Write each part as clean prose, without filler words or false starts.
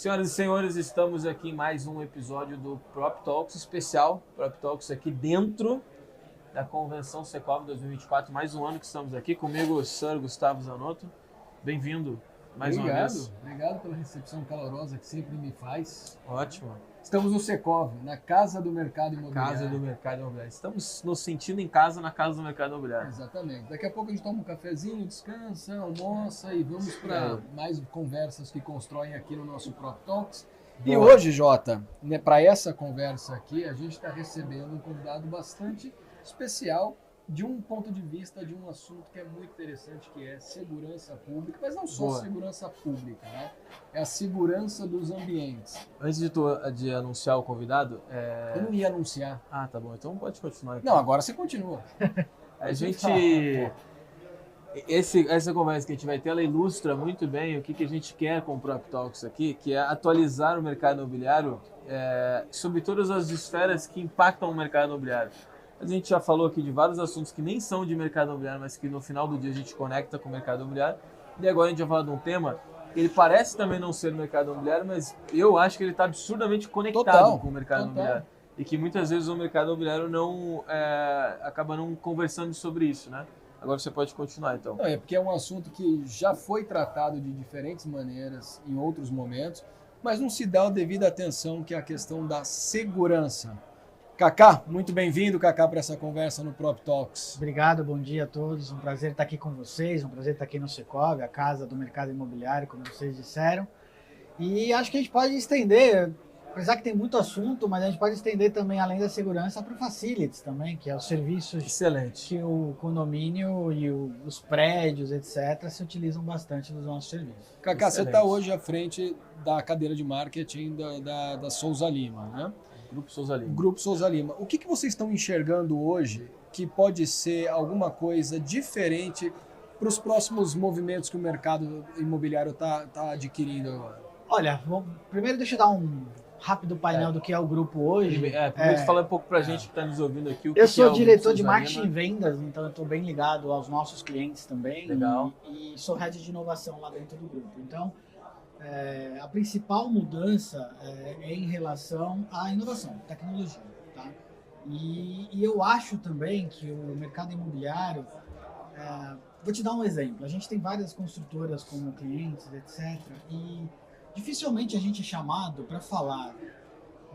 Senhoras e senhores, estamos aqui em mais um episódio do Prop Talks especial. Prop Talks aqui dentro da Convenção Secov 2024. Mais um ano que estamos aqui. Comigo, o Sr. Gustavo Zanotto. Bem-vindo mais uma vez. Obrigado pela recepção calorosa que sempre me faz. Ótimo. Estamos no Secov, na Casa do Mercado Imobiliário. Casa do Mercado Imobiliário. Estamos nos sentindo em casa na Casa do Mercado Imobiliário. Exatamente. Daqui a pouco a gente toma um cafezinho, descansa, almoça e vamos para mais conversas que constroem aqui no nosso Prop Talks. E hoje, Jota, né, para essa conversa aqui, a gente está recebendo um convidado bastante especial de um ponto de vista de um assunto que é muito interessante, que é segurança pública, mas não só segurança pública, né? É a segurança dos ambientes. Antes de anunciar o convidado... Eu não ia anunciar. Ah, tá bom. Então pode continuar aqui. Não, agora você continua. A gente... Essa conversa que a gente vai ter, ela ilustra muito bem o que a gente quer com o Prop Talks aqui, que é atualizar o mercado imobiliário sobre todas as esferas que impactam o mercado imobiliário. A gente já falou aqui de vários assuntos que nem são de mercado imobiliário, mas que no final do dia a gente conecta com o mercado imobiliário. E agora a gente vai falar de um tema que ele parece também não ser do mercado imobiliário, mas eu acho que ele está absurdamente conectado com o mercado imobiliário. E que muitas vezes o mercado imobiliário acaba não conversando sobre isso, né? Agora você pode continuar, então. Não, é porque é um assunto que já foi tratado de diferentes maneiras em outros momentos, mas não se dá a devida atenção, que é a questão da segurança. Cacá, muito bem-vindo, Cacá, para essa conversa no Prop Talks. Obrigado, bom dia a todos. Um prazer estar aqui com vocês, um prazer estar aqui no Secov, a casa do mercado imobiliário, como vocês disseram. E acho que a gente pode estender, apesar que tem muito assunto, mas a gente pode estender também, além da segurança, para o facilities também, que é os serviços que o condomínio e os prédios, etc., se utilizam bastante dos nossos serviços. Cacá, você está hoje à frente da cadeira de marketing da Souza Lima, né? Grupo Souza Lima. Grupo Souza Lima. O que vocês estão enxergando hoje que pode ser alguma coisa diferente para os próximos movimentos que o mercado imobiliário está adquirindo agora? Olha, primeiro deixa eu dar um rápido painel do que é o grupo hoje. Primeiro fala um pouco para a gente que está nos ouvindo aqui. Eu sou diretor de marketing e vendas, então eu estou bem ligado aos nossos clientes também. Legal. E sou head de inovação lá dentro do grupo. Então, a principal mudança é em relação à inovação, tecnologia. Tá? E eu acho também que o mercado imobiliário... vou te dar um exemplo. A gente tem várias construtoras como clientes, etc. E dificilmente a gente é chamado para falar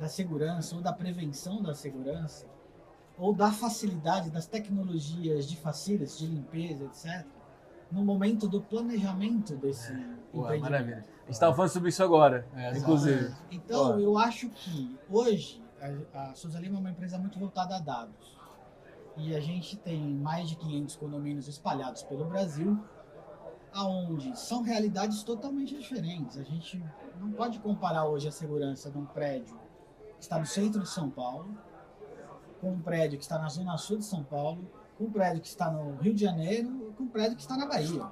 da segurança ou da prevenção da segurança ou da facilidade das tecnologias de facilities, de limpeza, etc., no momento do planejamento desse empreendimento. Maravilha. A gente estava falando sobre isso agora, inclusive. Então, eu acho que hoje a Souza Lima é uma empresa muito voltada a dados. E a gente tem mais de 500 condomínios espalhados pelo Brasil, aonde são realidades totalmente diferentes. A gente não pode comparar hoje a segurança de um prédio que está no centro de São Paulo, com um prédio que está na zona sul de São Paulo, com um prédio que está no Rio de Janeiro e com um prédio que está na Bahia.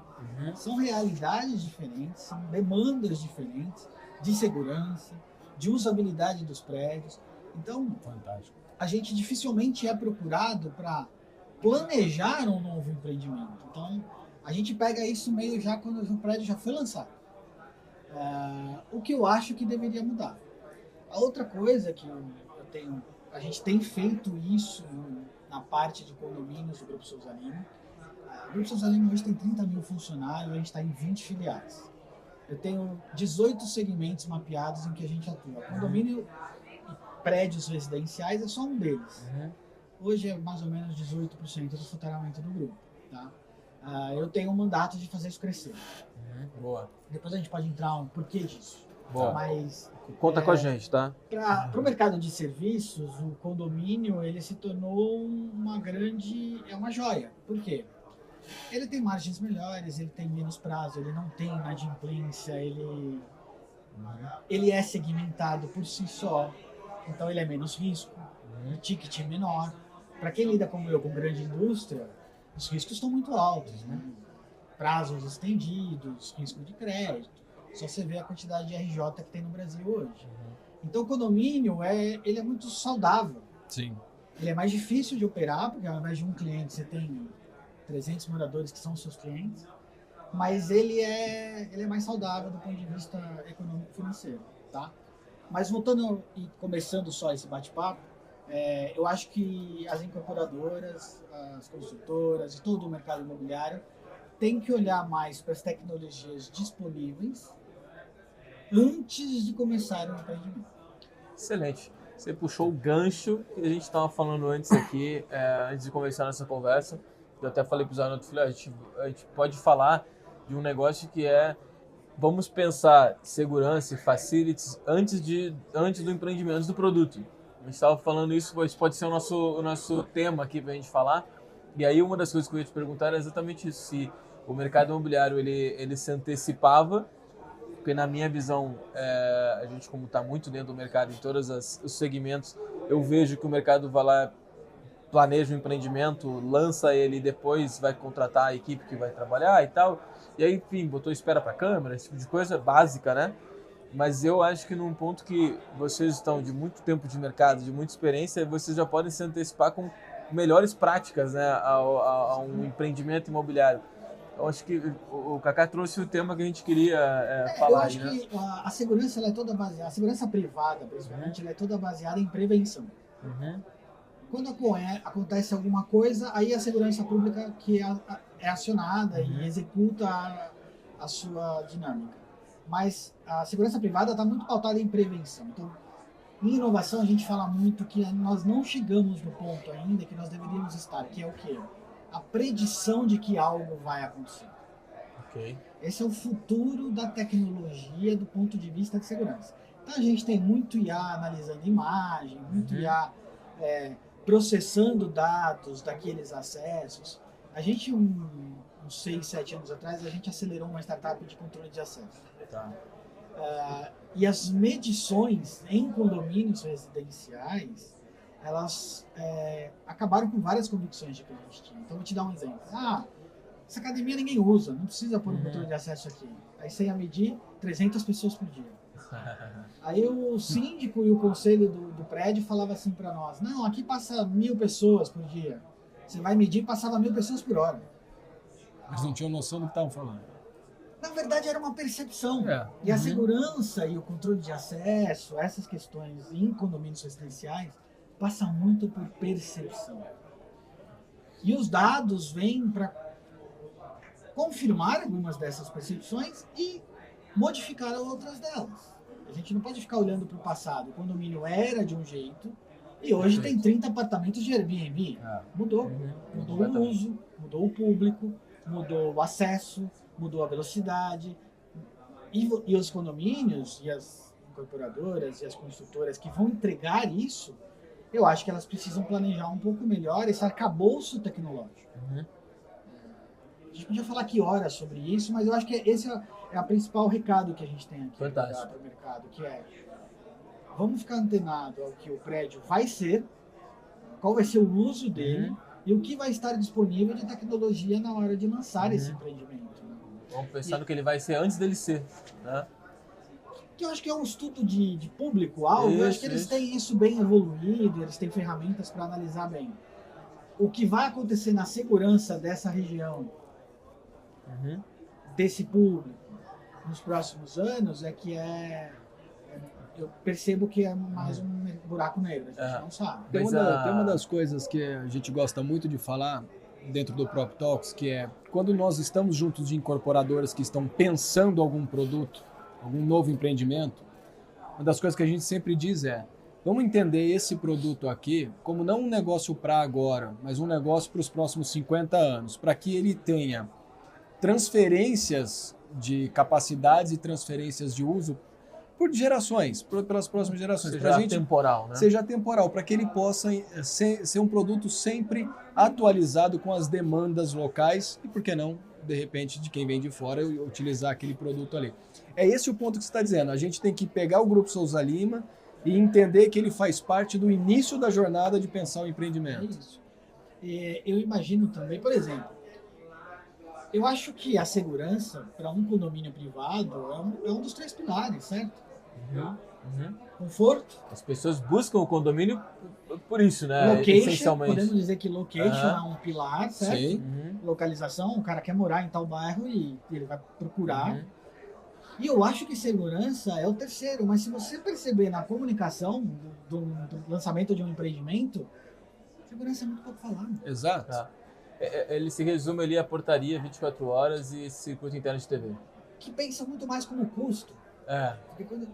São realidades diferentes, são demandas diferentes de segurança, de usabilidade dos prédios. Então, a gente dificilmente é procurado para planejar um novo empreendimento. Então, a gente pega isso meio já quando o prédio já foi lançado. O que eu acho que deveria mudar. A outra coisa que a gente tem feito isso na parte de condomínios do Grupo Souza Lima. O Grupo Souza Lima hoje tem 30 mil funcionários, a gente está em 20 filiais. Eu tenho 18 segmentos mapeados em que a gente atua. Condomínio e prédios residenciais é só um deles. Hoje é mais ou menos 18% do faturamento do grupo. Tá? Eu tenho um mandato de fazer isso crescer. Boa. Depois a gente pode entrar no porquê disso. Boa. Mas conta com a gente, tá? Para o mercado de serviços, o condomínio ele se tornou uma joia. Por quê? Ele tem margens melhores, ele tem menos prazo, ele não tem inadimplência, ele é segmentado por si só, então ele é menos risco, o ticket é menor. Para quem lida como eu com grande indústria, os riscos estão muito altos, né? Prazos estendidos, risco de crédito. Só você vê a quantidade de RJ que tem no Brasil hoje. Então o condomínio ele é muito saudável. Sim. Ele é mais difícil de operar, porque ao invés de um cliente você tem 300 moradores que são seus clientes, mas ele é mais saudável do ponto de vista econômico-financeiro. tá? Mas voltando e começando só esse bate-papo, eu acho que as incorporadoras, as construtoras e todo o mercado imobiliário tem que olhar mais para as tecnologias disponíveis antes de começar o empreendimento. Excelente. Você puxou o gancho que a gente estava falando antes aqui, antes de começar nossa conversa. Eu até falei para os alunos, falei, a gente pode falar de um negócio que vamos pensar segurança e facilities antes do empreendimento, antes do produto. A gente estava falando isso pode ser o nosso tema aqui para a gente falar. E aí uma das coisas que eu ia te perguntar era exatamente isso, se o mercado imobiliário ele se antecipava, porque na minha visão, a gente como está muito dentro do mercado, em todos os segmentos, eu vejo que o mercado vai lá, planeja um empreendimento, lança ele e depois vai contratar a equipe que vai trabalhar e tal. E aí, enfim, botou espera para câmera, esse tipo de coisa básica, né? Mas eu acho que num ponto que vocês estão de muito tempo de mercado, de muita experiência, vocês já podem se antecipar com melhores práticas, né, a um empreendimento imobiliário. Eu acho que o Kaká trouxe o tema que a gente queria falar. Eu acho aí, né? que a segurança ela é toda baseada, a segurança privada, principalmente, ela é toda baseada em prevenção. Quando acontece alguma coisa, aí a segurança pública que é acionada e executa a sua dinâmica. Mas a segurança privada está muito pautada em prevenção. Então, em inovação, a gente fala muito que nós não chegamos no ponto ainda que nós deveríamos estar, que é o quê? A predição de que algo vai acontecer. Okay. Esse é o futuro da tecnologia do ponto de vista de segurança. Então, a gente tem muito IA analisando imagem, muito IA processando dados daqueles acessos. A gente, uns 6, 7 anos atrás, a gente acelerou uma startup de controle de acesso. Tá. E as medições em condomínios residenciais, elas acabaram com várias convicções de que a gente tinha. Então, vou te dar um exemplo. Essa academia ninguém usa, não precisa pôr um controle de acesso aqui. Aí você ia medir 300 pessoas por dia. Aí o síndico e o conselho do prédio falava assim para nós, não, aqui passa 1000 pessoas por dia. Você vai medir, passava 1000 pessoas por hora. Mas não tinham noção do que estavam falando. Na verdade, era uma percepção. E a segurança e o controle de acesso, essas questões em condomínios residenciais, passa muito por percepção. E os dados vêm para confirmar algumas dessas percepções e modificar outras delas. A gente não pode ficar olhando para o passado. O condomínio era de um jeito e hoje tem 30 apartamentos de Airbnb. Mudou. Mudou o uso, mudou o público, mudou o acesso, mudou a velocidade. E os condomínios e as incorporadoras e as construtoras que vão entregar isso, eu acho que elas precisam planejar um pouco melhor esse arcabouço tecnológico. A gente podia falar aqui horas sobre isso, mas eu acho que esse é o principal recado que a gente tem aqui para o mercado, que é vamos ficar antenado ao que o prédio vai ser, qual vai ser o uso dele e o que vai estar disponível de tecnologia na hora de lançar esse empreendimento. Né? Vamos pensar no que ele vai ser antes dele ser, né? Que eu acho que é um estudo de público-alvo, eu acho que eles têm isso bem evoluído, eles têm ferramentas para analisar bem. O que vai acontecer na segurança dessa região, desse público, nos próximos anos, eu percebo que é mais um buraco negro, a gente não sabe. Tem uma das coisas que a gente gosta muito de falar dentro do Prop Talks, que é quando nós estamos juntos de incorporadoras que estão pensando algum produto, algum novo empreendimento, uma das coisas que a gente sempre diz é, vamos entender esse produto aqui como não um negócio para agora, mas um negócio para os próximos 50 anos, para que ele tenha transferências de capacidades e transferências de uso por gerações, pelas próximas gerações. Seja temporal, né? Seja temporal, para que ele possa ser um produto sempre atualizado com as demandas locais e, por que não, de repente, de quem vem de fora, utilizar aquele produto ali. É esse o ponto que você está dizendo. A gente tem que pegar o Grupo Souza Lima e entender que ele faz parte do início da jornada de pensar o empreendimento. É isso. Eu imagino também, por exemplo, eu acho que a segurança para um condomínio privado é um dos 3 pilares, certo? Conforto. As pessoas buscam o condomínio por isso, né? Location, essencialmente. podemos dizer que location é um pilar, certo? Sim. Localização, o cara quer morar em tal bairro e ele vai procurar. E eu acho que segurança é o terceiro, mas se você perceber na comunicação do lançamento de um empreendimento, segurança é muito pouco falado. Exato. Tá. Ele se resume ali a portaria 24 horas e circuito interno de TV. Que pensa muito mais como custo. É.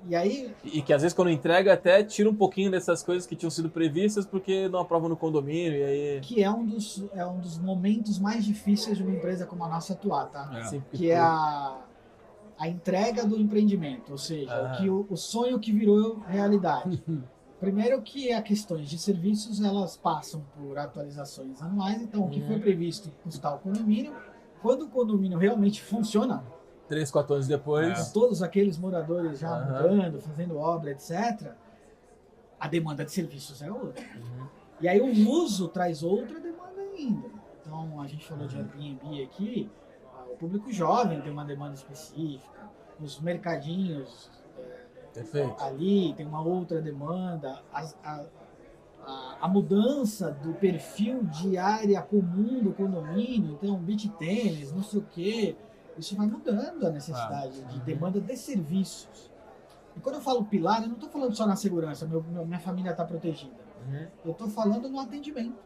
E aí, E que às vezes quando entrega até tira um pouquinho dessas coisas que tinham sido previstas porque não aprovam no condomínio e aí... que é um dos momentos mais difíceis de uma empresa como a nossa atuar, tá? Assim, Que é a entrega do empreendimento, ou seja, o sonho que virou realidade. Primeiro que as questões de serviços, elas passam por atualizações anuais, então o que foi previsto custar o condomínio, quando o condomínio realmente funciona, 3, 4 anos depois... com todos aqueles moradores já mudando, fazendo obra, etc., a demanda de serviços é outra. E aí o uso traz outra demanda ainda. Então, a gente falou de Airbnb aqui, o público jovem tem uma demanda específica, os mercadinhos ali tem uma outra demanda, a mudança do perfil de área comum do condomínio, então beach tênis, não sei o quê, isso vai mudando a necessidade de demanda de serviços. E quando eu falo pilar, eu não estou falando só na segurança, minha família está protegida. Eu estou falando no atendimento.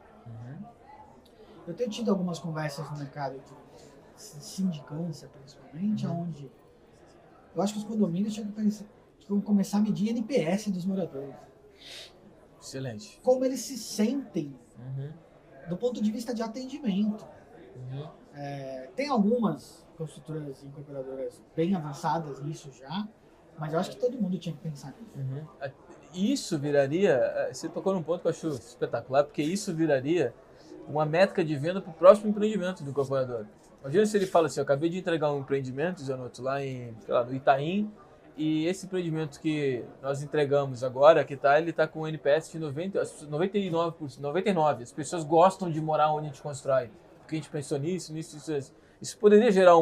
Eu tenho tido algumas conversas no mercado de sindicância, principalmente, onde eu acho que os condomínios tinham que começar a medir NPS dos moradores. Excelente. Como eles se sentem do ponto de vista de atendimento. Tem algumas construtoras e incorporadoras bem avançadas nisso já, mas eu acho que todo mundo tinha que pensar nisso. Isso viraria, você tocou num ponto que eu acho espetacular, porque isso viraria uma métrica de venda para o próximo empreendimento do incorporador. Imagina se ele fala assim, eu acabei de entregar um empreendimento, Zanotto, lá no Itaim, e esse empreendimento que nós entregamos agora, ele está com um NPS de 99%, 99%. As pessoas gostam de morar onde a gente constrói, porque a gente pensou nisso. Isso poderia gerar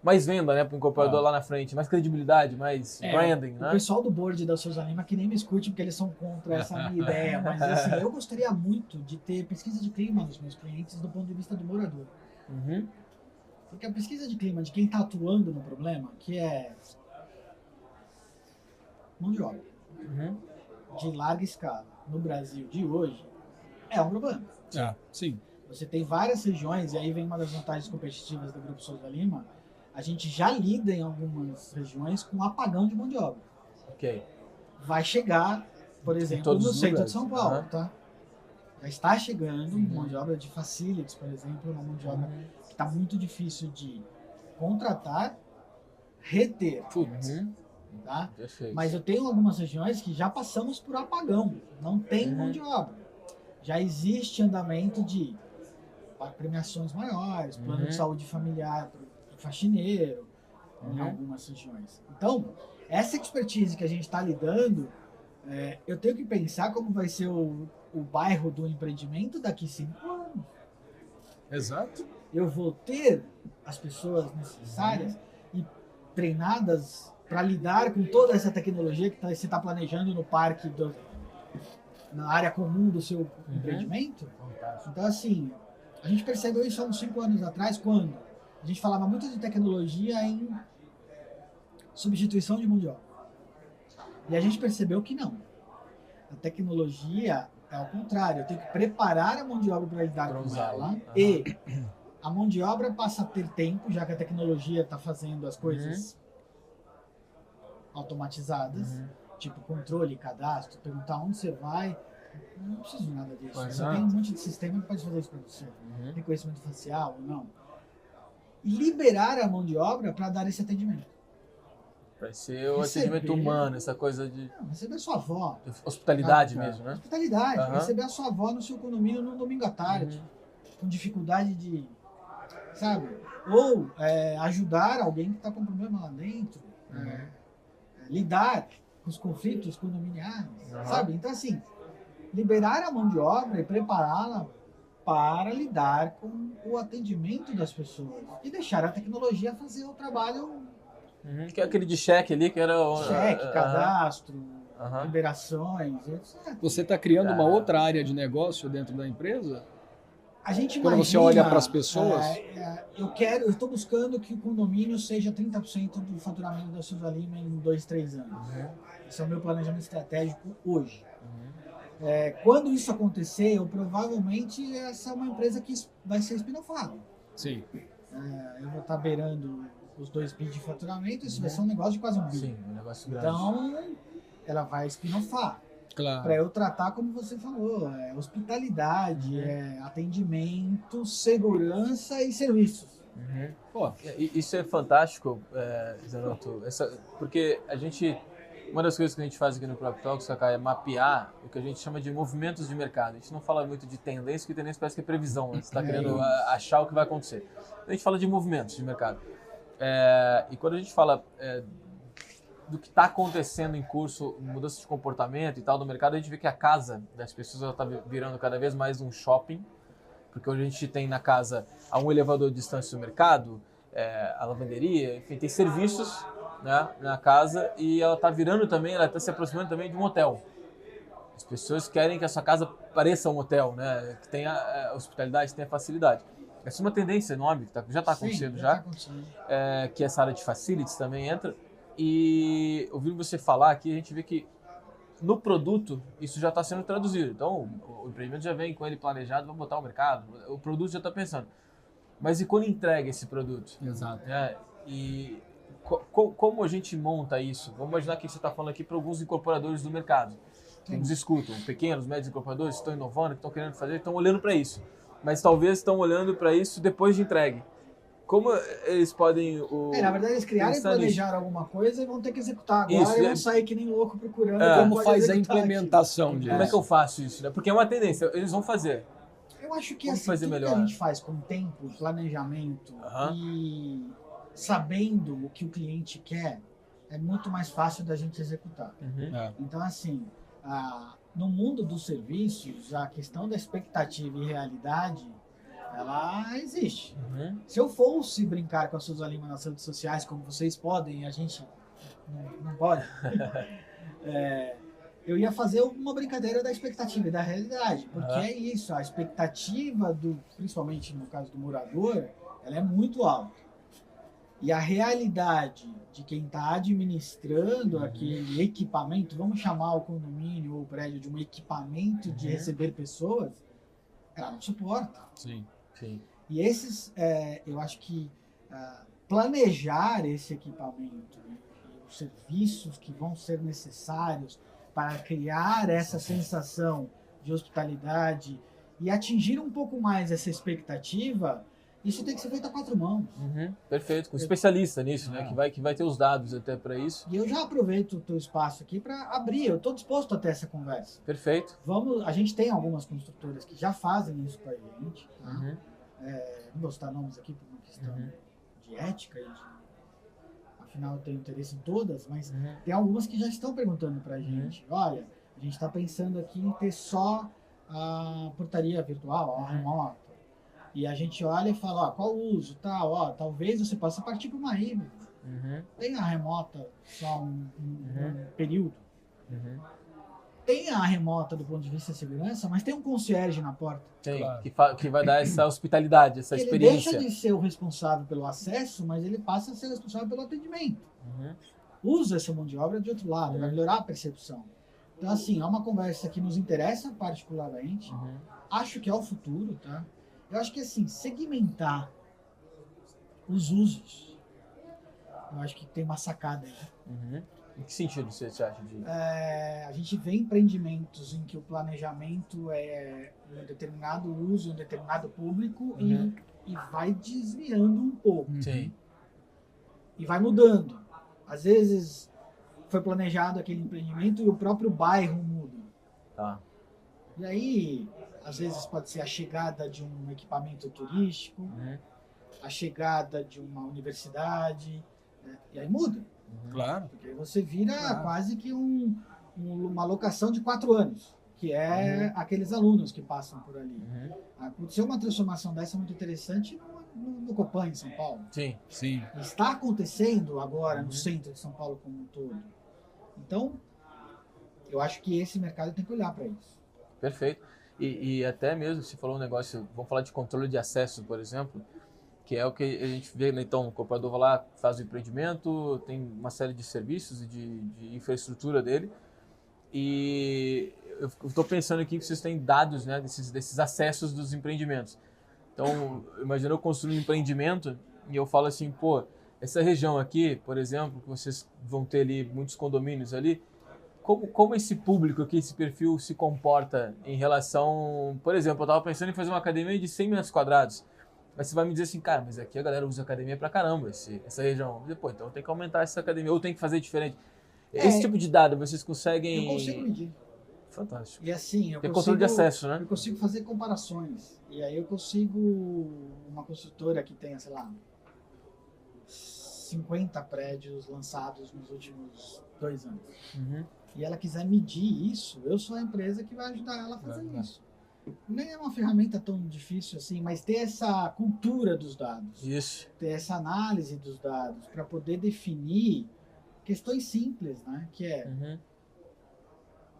mais venda, né, para o incorporador lá na frente, mais credibilidade, mais branding, né? O pessoal do board da Souza Lima que nem me escute porque eles são contra essa minha ideia, mas assim, eu gostaria muito de ter pesquisa de clima dos meus clientes do ponto de vista do morador. Porque a pesquisa de clima de quem está atuando no problema, que é mão de obra, de larga escala, no Brasil de hoje, é um problema. Sim. Você tem várias regiões, e aí vem uma das vantagens competitivas do Grupo Souza Lima, a gente já lida em algumas regiões com apagão de mão de obra. Vai chegar, por exemplo, no centro de São Paulo, tá? Já está chegando mão de obra de facilities, por exemplo, uma mão de obra que está muito difícil de contratar, reter. Tá? Mas eu tenho algumas regiões que já passamos por apagão, não tem mão de obra. Já existe andamento de premiações maiores, plano de saúde familiar para o faxineiro, em algumas regiões. Então, essa expertise que a gente está lidando, eu tenho que pensar como vai ser o bairro do empreendimento daqui 5 anos. Exato. Eu vou ter as pessoas necessárias e treinadas para lidar com toda essa tecnologia que você está planejando no parque, na área comum do seu empreendimento. Então, assim, a gente percebeu isso há uns 5 anos atrás, quando a gente falava muito de tecnologia em substituição de mão de obra. E a gente percebeu que não. A tecnologia é ao contrário, eu tenho que preparar a mão de obra para lidar com ela. E a mão de obra passa a ter tempo, já que a tecnologia está fazendo as coisas automatizadas, tipo controle, cadastro, perguntar onde você vai. Eu não preciso de nada disso. Você tem um monte de sistema que pode fazer isso para você. Tem conhecimento facial ou não. E liberar a mão de obra para dar esse atendimento. Vai ser o atendimento humano, essa coisa de... Receber sua avó. Hospitalidade mesmo, né? Hospitalidade. Receber a sua avó no seu condomínio no domingo à tarde. Com dificuldade de... Sabe? Ou ajudar alguém que está com problema lá dentro. Lidar com os conflitos condominiais. Sabe? Então, assim, liberar a mão de obra e prepará-la para lidar com o atendimento das pessoas. E deixar a tecnologia fazer o trabalho... Que é aquele de cheque ali, que era... Cheque, cadastro, liberações, etc. Você está criando uma outra área de negócio dentro da empresa? A gente Quando imagina, você olha para as pessoas... eu estou buscando que o condomínio seja 30% do faturamento da Souza Lima em 2, 3 anos. Esse é o meu planejamento estratégico hoje. Quando isso acontecer, provavelmente essa é uma empresa que vai ser spin-offada. Sim. Eu vou estar beirando os 2 bi de faturamento, isso vai ser um negócio de quase 1 bi. Sim, um negócio grande. Então, ela vai spin-offar. Claro. Para eu tratar, como você falou, hospitalidade, atendimento, segurança e serviços. Pô, isso é fantástico, Zanotto, porque uma das coisas que a gente faz aqui no PropTalks, Kaká, é mapear o que a gente chama de movimentos de mercado. A gente não fala muito de tendência, porque tendência parece que é previsão, né? Você está querendo achar o que vai acontecer. A gente fala de movimentos de mercado. E quando a gente fala do que está acontecendo em curso, mudança de comportamento e tal do mercado, a gente vê que a casa das pessoas está virando cada vez mais um shopping, porque hoje a gente tem na casa um elevador de distância do mercado, a lavanderia, enfim, tem serviços, né, na casa, e ela está virando também, ela está se aproximando também de um hotel. As pessoas querem que a sua casa pareça um hotel, né, que tenha hospitalidade, tenha facilidade. Essa é uma tendência enorme, que já está acontecendo já, que essa área de facilities também entra. E ouvindo você falar aqui, a gente vê que no produto isso já está sendo traduzido. Então o empreendimento já vem com ele planejado, vamos botar o mercado, o produto já está pensando. Mas e quando entrega esse produto? Exato. E como a gente monta isso? Vamos imaginar que você está falando aqui para alguns incorporadores do mercado, que nos escutam, pequenos, médios incorporadores que estão inovando, que estão querendo fazer, estão olhando para isso. Mas talvez estão olhando para isso depois de entregue. Como eles podem... na verdade, eles criaram e planejaram alguma coisa e vão ter que executar agora isso, e vão sair que nem louco procurando como faz a implementação disso. Como é que eu faço isso? Né? Porque é uma tendência, eles vão fazer. Eu acho que como assim, fazer tudo melhor? que a gente faz com tempo, planejamento e sabendo o que o cliente quer, é muito mais fácil da gente executar. Então, assim, no mundo dos serviços, a questão da expectativa e realidade, ela existe. Se eu fosse brincar com a Souza Lima nas redes sociais, como vocês podem, e a gente não pode, eu ia fazer uma brincadeira da expectativa e da realidade, porque é isso, a expectativa, principalmente no caso do morador, ela é muito alta. E a realidade de quem está administrando aquele equipamento, vamos chamar o condomínio ou o prédio de um equipamento de receber pessoas, ela não suporta. Sim. E eu acho que planejar esse equipamento e os serviços que vão ser necessários para criar essa sensação de hospitalidade e atingir um pouco mais essa expectativa, isso tem que ser feito a 4 mãos. Perfeito, com um especialista nisso, né? Que vai ter os dados até para isso. E eu já aproveito o teu espaço aqui para abrir, eu estou disposto a ter essa conversa. Perfeito. A gente tem algumas construtoras que já fazem isso com a gente. Tá? Não vou citar nomes aqui por uma questão de ética, afinal eu tenho interesse em todas, mas tem algumas que já estão perguntando para a gente, olha, a gente está pensando aqui em ter só a portaria virtual, a remota. E a gente olha e fala, qual o uso, tal, talvez você possa partir para uma híbrida. Tem a remota só um período. Tem a remota do ponto de vista de segurança, mas tem um concierge na porta. Tem, claro. que vai dar essa hospitalidade, essa experiência. Ele deixa de ser o responsável pelo acesso, mas ele passa a ser responsável pelo atendimento. Usa essa mão de obra de outro lado, vai melhorar a percepção. Então, assim, é uma conversa que nos interessa particularmente. Acho que é o futuro, tá? Eu acho que, assim, segmentar os usos, eu acho que tem uma sacada aí. Em que sentido você acha disso? A gente vê empreendimentos em que o planejamento é um determinado uso, um determinado público e vai desviando um pouco. Sim. E vai mudando. Às vezes foi planejado aquele empreendimento e o próprio bairro muda. Tá. E aí, às vezes pode ser a chegada de um equipamento turístico, a chegada de uma universidade, e aí muda. Claro. Porque você vira quase que uma locação de 4 anos, que é aqueles alunos que passam por ali. Aconteceu uma transformação dessa muito interessante no Copan, em São Paulo. Sim. Está acontecendo agora no centro de São Paulo como um todo. Então, eu acho que esse mercado tem que olhar para isso. Perfeito. E até mesmo, você falou um negócio, vamos falar de controle de acesso, por exemplo, que é o que a gente vê, né? Então, o comprador vai lá, faz o empreendimento, tem uma série de serviços e de infraestrutura dele, e eu estou pensando aqui que vocês têm dados, né, desses acessos dos empreendimentos. Então, imagina eu construir um empreendimento e eu falo assim, pô, essa região aqui, por exemplo, que vocês vão ter ali muitos condomínios ali, como esse público aqui, esse perfil se comporta em relação... Por exemplo, eu estava pensando em fazer uma academia de 100 metros quadrados. Mas você vai me dizer assim, cara, mas aqui a galera usa academia pra caramba, essa região. Pô, então tem que aumentar essa academia, ou tem que fazer diferente. Esse tipo de dado, vocês conseguem... Eu consigo medir. Fantástico. E assim, Tem controle de acesso, né? Eu consigo fazer comparações. E aí eu consigo, uma construtora que tenha, sei lá, 50 prédios lançados nos últimos 2 anos. E ela quiser medir isso, eu sou a empresa que vai ajudar ela a fazer isso. Nem é uma ferramenta tão difícil assim, mas ter essa cultura dos dados. Isso. Ter essa análise dos dados para poder definir questões simples, né? Que é...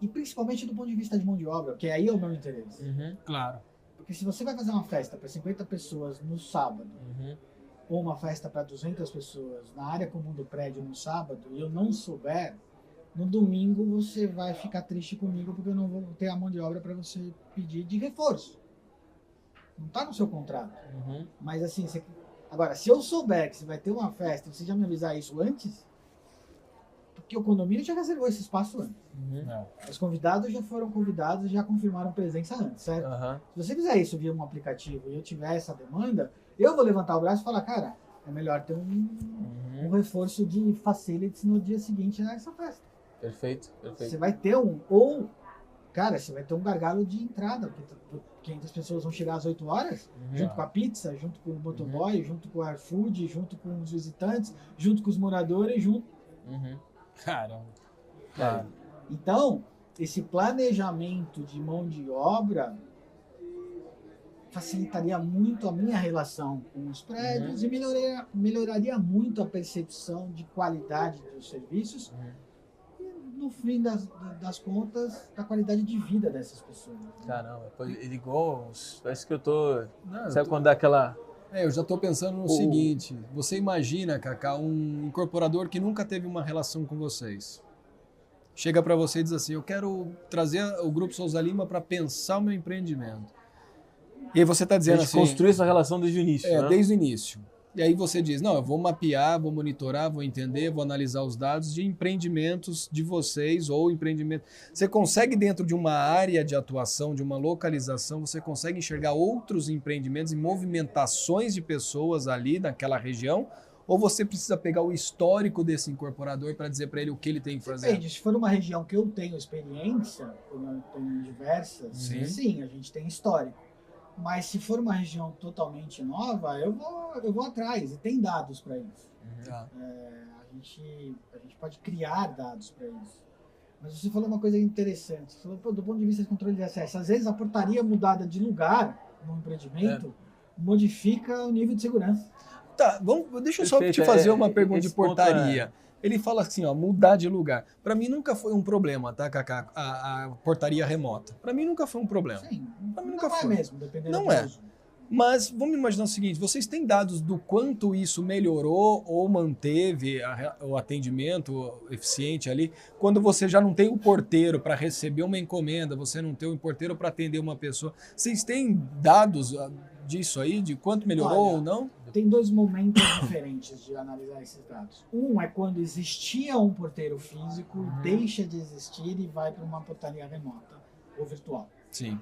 E principalmente do ponto de vista de mão de obra, que aí é o meu interesse. Claro. Porque se você vai fazer uma festa para 50 pessoas no sábado, ou uma festa para 200 pessoas na área comum do prédio no sábado, e eu não souber, no domingo você vai ficar triste comigo porque eu não vou ter a mão de obra para você pedir de reforço. Não está no seu contrato. Mas assim, agora, se eu souber que você vai ter uma festa, você já me avisar isso antes, porque o condomínio já reservou esse espaço antes. Os convidados já foram convidados e já confirmaram presença antes, certo? Se você fizer isso via um aplicativo e eu tiver essa demanda, eu vou levantar o braço e falar, cara, é melhor ter um reforço de facilities no dia seguinte nessa festa. Perfeito. Você vai ter você vai ter um gargalo de entrada, porque 500 pessoas vão chegar às 8 horas, junto com a pizza, junto com o motoboy, junto com o iFood, junto com os visitantes, junto com os moradores, Caramba. Claro. Então, esse planejamento de mão de obra facilitaria muito a minha relação com os prédios e melhoraria muito a percepção de qualidade dos serviços e, no fim das contas, da qualidade de vida dessas pessoas. Caramba, ele igual... Parece que eu tô... Sabe quando dá aquela... Eu já estou pensando no seguinte, você imagina, Cacá, um incorporador que nunca teve uma relação com vocês. Chega para você e diz assim, eu quero trazer o Grupo Souza Lima para pensar o meu empreendimento. E aí você está dizendo assim... construir essa relação desde o início, né? Desde o início. E aí você diz, não, eu vou mapear, vou monitorar, vou entender, vou analisar os dados de empreendimentos de vocês ou empreendimento. Você consegue, dentro de uma área de atuação, de uma localização, você consegue enxergar outros empreendimentos e movimentações de pessoas ali naquela região? Ou você precisa pegar o histórico desse incorporador para dizer para ele o que ele tem que fazer? Depende, se for uma região que eu tenho experiência, como eu tenho diversas, sim, a gente tem histórico. Mas se for uma região totalmente nova, eu vou atrás e tem dados para isso. A gente pode criar dados para isso. Mas você falou uma coisa interessante. Você falou, do ponto de vista de controle de acesso, às vezes a portaria mudada de lugar no empreendimento modifica o nível de segurança. Tá, deixa eu só te fazer uma pergunta de portaria. Ele fala assim, mudar de lugar. Para mim nunca foi um problema, tá, Cacá? A portaria remota. Para mim nunca foi um problema. Sim, pra mim não nunca é foi. mesmo, dependendo não do é. uso. Mas vamos imaginar o seguinte, vocês têm dados do quanto isso melhorou ou manteve o atendimento eficiente ali, quando você já não tem o porteiro para receber uma encomenda, você não tem o porteiro para atender uma pessoa. Vocês têm dados disso aí, de quanto melhorou ou não? Tem 2 momentos diferentes de analisar esses dados. Um é quando existia um porteiro físico, deixa de existir e vai para uma portaria remota ou virtual. Sim.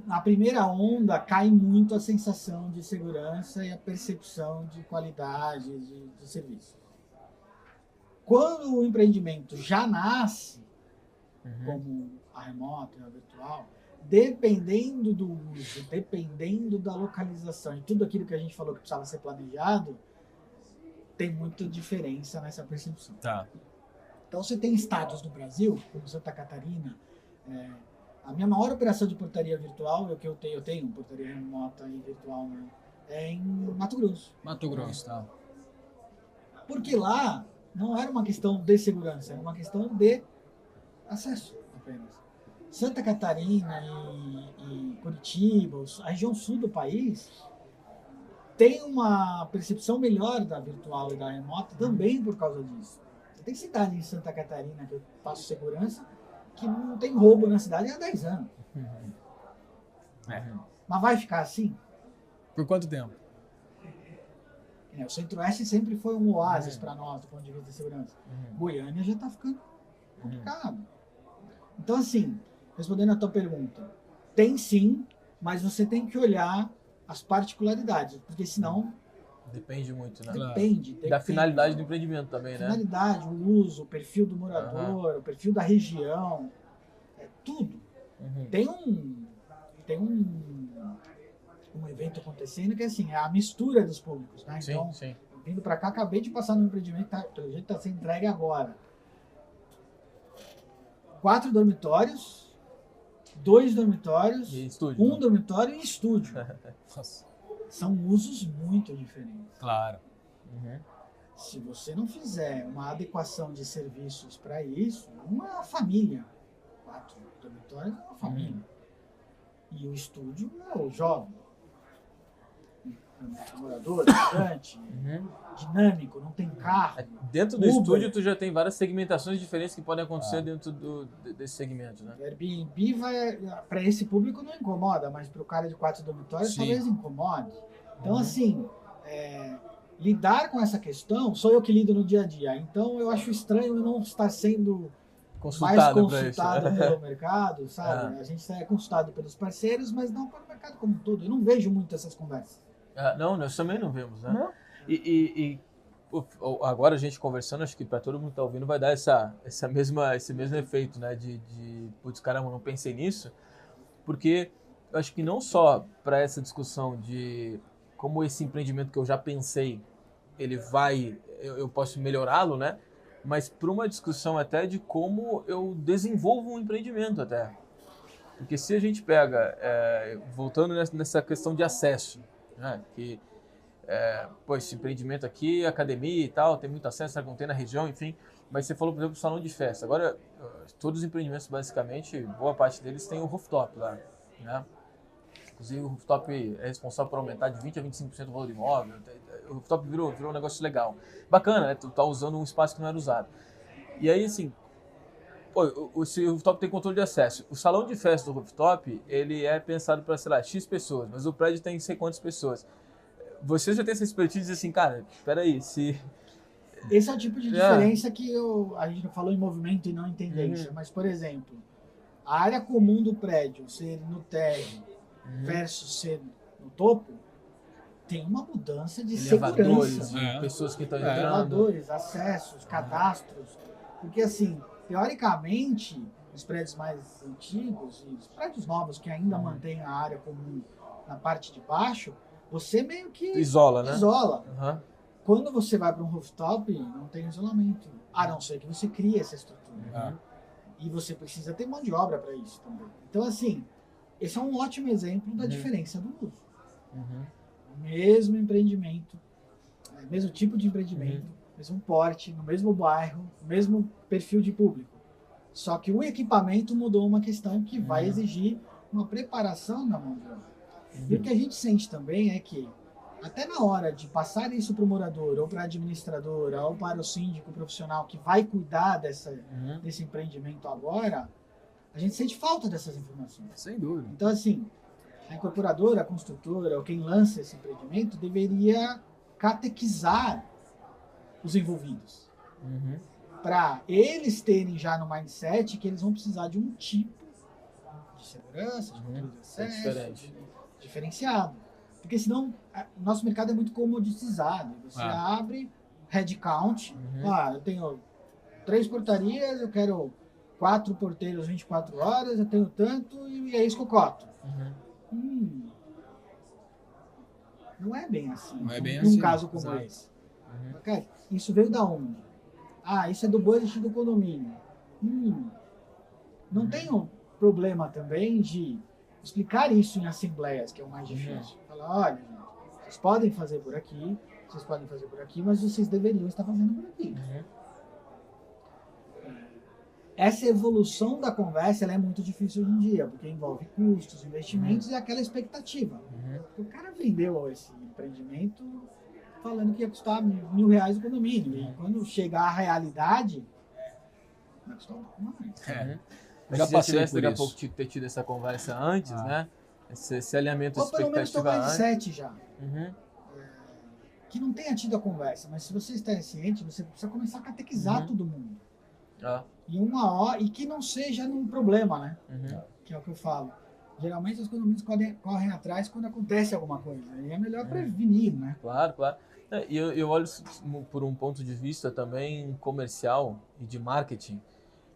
Na primeira onda cai muito a sensação de segurança e a percepção de qualidade de serviço. Quando o empreendimento já nasce, como a remota e a virtual, dependendo do uso, dependendo da localização e tudo aquilo que a gente falou que precisava ser planejado, tem muita diferença nessa percepção. Tá. Então você tem estados do Brasil, como Santa Catarina, a minha maior operação de portaria virtual, eu tenho portaria remota e virtual, né, é em Mato Grosso. Mato Grosso, tá. Porque lá não era uma questão de segurança, era uma questão de acesso apenas. Santa Catarina e Curitiba, a região sul do país, tem uma percepção melhor da virtual e da remota também por causa disso. Você tem cidade em Santa Catarina, que eu faço segurança, que não tem roubo na cidade há 10 anos. Mas vai ficar assim? Por quanto tempo? O Centro-Oeste sempre foi um oásis para nós, do ponto de vista de segurança. Goiânia já está ficando complicado. Então, assim, respondendo a tua pergunta, tem sim, mas você tem que olhar as particularidades, porque senão... Depende muito, né? Depende. Da finalidade do empreendimento também, né? Finalidade, o uso, o perfil do morador, o perfil da região, tudo. Tem um evento acontecendo que é assim, é a mistura dos públicos, né? Então, Sim. vindo para cá, acabei de passar no empreendimento, pelo jeito está sendo entregue agora. 4 dormitórios, 2 dormitórios, estúdio, 1 dormitório e estúdio. São usos muito diferentes. Claro. Se você não fizer uma adequação de serviços para isso, uma família, 4 dormitórios é uma família. E o estúdio é o jovem. Morador, estudante, dinâmico, não tem carro. Dentro do estúdio, tu já tem várias segmentações diferentes que podem acontecer dentro desse segmento, né? O Airbnb para esse público não incomoda, mas para o cara de 4 dormitórios talvez incomode. Então, assim, lidar com essa questão, sou eu que lido no dia a dia. Então, eu acho estranho eu não estar sendo mais consultado pelo mercado, sabe? A gente é consultado pelos parceiros, mas não pelo mercado como um todo. Eu não vejo muito essas conversas. Não, nós também não vemos, né? Não. E agora a gente conversando, acho que para todo mundo que está ouvindo vai dar esse mesmo efeito, né? Putz, caramba, não pensei nisso, porque eu acho que não só para essa discussão de como esse empreendimento que eu já pensei, eu posso melhorá-lo, né? Mas para uma discussão até de como eu desenvolvo um empreendimento até. Porque se a gente pega, voltando nessa questão de acesso, né? Que esse empreendimento aqui, academia e tal, tem muito acesso, não tem na região, enfim. Mas você falou, por exemplo, do salão de festa. Agora, todos os empreendimentos, basicamente, boa parte deles tem o rooftop lá, né? Inclusive, o rooftop é responsável por aumentar de 20% a 25% o valor do imóvel. O rooftop virou um negócio legal. Bacana, né? Tu tá usando um espaço que não era usado. E aí, assim, o rooftop tem controle de acesso. O salão de festa do rooftop, ele é pensado para, sei lá, X pessoas, mas o prédio tem sei quantas pessoas. Você já tem essa expertise de dizer assim, cara, peraí, se... Esse é o tipo de diferença que a gente falou em movimento e não em tendência. Mas, por exemplo, a área comum do prédio ser no térreo versus ser no topo, tem uma mudança de segurança. Pessoas que estão entrando. Elevadores, acessos, cadastros. Porque, assim, teoricamente, os prédios mais antigos e os prédios novos que ainda mantêm a área comum na parte de baixo, você meio que isola, né? Isola. Quando você vai para um rooftop, não tem isolamento. A não ser que você crie essa estrutura. E você precisa ter mão de obra para isso também. Então, assim, esse é um ótimo exemplo da diferença do uso. Mesmo empreendimento, mesmo tipo de empreendimento, mesmo porte, no mesmo bairro, mesmo perfil de público. Só que o equipamento mudou uma questão que vai exigir uma preparação da mão de obra. E o que a gente sente também é que, até na hora de passar isso para o morador, ou para a administradora, ou para o síndico profissional que vai cuidar desse empreendimento agora, a gente sente falta dessas informações. Sem dúvida. Então, assim, a incorporadora, a construtora, ou quem lança esse empreendimento, deveria catequizar os envolvidos. Para eles terem já no mindset que eles vão precisar de um tipo de segurança, de controle de acesso, diferenciado. Porque senão, o nosso mercado é muito comoditizado. Você abre, headcount, eu tenho 3 portarias, eu quero 4 porteiros 24 horas, eu tenho tanto e é isso que eu coto. Não é bem assim. Não é bem num assim, caso como esse. Cara, isso veio da onde? Isso é do budget do condomínio. Não tem um problema também de explicar isso em assembleias, que é o mais difícil. Falar, olha, gente, vocês podem fazer por aqui, mas vocês deveriam estar fazendo por aqui. essa evolução da conversa ela é muito difícil hoje em dia, porque envolve custos, investimentos e aquela expectativa. O cara vendeu esse empreendimento falando que ia custar R$1.000 o condomínio. E quando chegar à realidade, vai custar um pouco mais. Mas Já se já passei tivesse por daqui a isso. pouco ter tido essa conversa antes, né? Esse alinhamento de Ou pelo menos expectativa tocar em antes. 7 já. Uhum. Que não tenha tido a conversa, mas se você está ciente, você precisa começar a catequizar todo mundo. Ah, E uma hora, e que não seja um problema, né? uhum. Que é o que eu falo. Geralmente os condomínios correm atrás quando acontece alguma coisa. E é melhor prevenir, né? Claro, claro. E eu olho isso por um ponto de vista também comercial e de marketing,